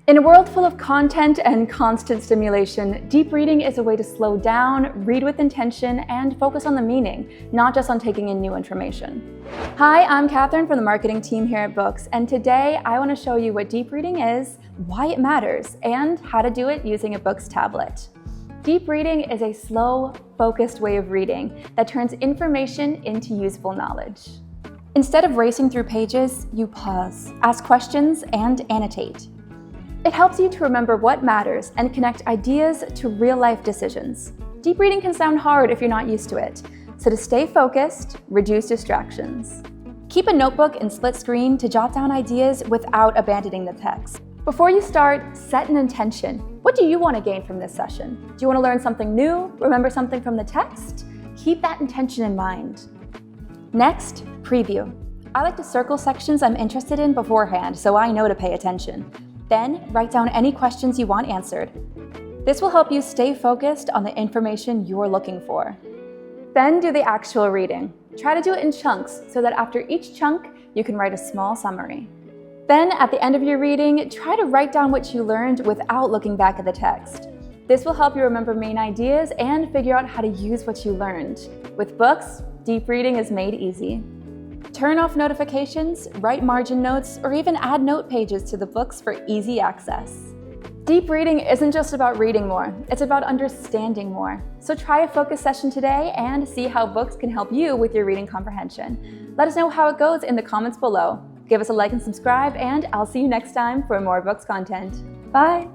In a world full of content and constant stimulation, deep reading is a way to slow down, read with intention, and focus on the meaning, not just on taking in new information. Hi, I'm Catherine from the marketing team here at BOOX, and today I want to show you what deep reading is, why it matters, and how to do it using a BOOX tablet. Deep reading is a slow, focused way of reading that turns information into useful knowledge. Instead of racing through pages, you pause, ask questions, and annotate. It helps you to remember what matters and connect ideas to real-life decisions. Deep reading can sound hard if you're not used to it, so to stay focused, reduce distractions. Keep a notebook and split screen to jot down ideas without abandoning the text. Before you start, set an intention. What do you want to gain from this session? Do you want to learn something new? Remember something from the text? Keep that intention in mind. Next, preview. I like to circle sections I'm interested in beforehand so I know to pay attention. Then, write down any questions you want answered. This will help you stay focused on the information you're looking for. Then do the actual reading. Try to do it in chunks so that after each chunk, you can write a small summary. Then, at the end of your reading, try to write down what you learned without looking back at the text. This will help you remember main ideas and figure out how to use what you learned. With BOOX, deep reading is made easy. Turn off notifications, write margin notes, or even add note pages to the books for easy access. Deep reading isn't just about reading more, it's about understanding more. So try a focus session today and see how BOOX can help you with your reading comprehension. Let us know how it goes in the comments below. Give us a like and subscribe, and I'll see you next time for more BOOX content. Bye!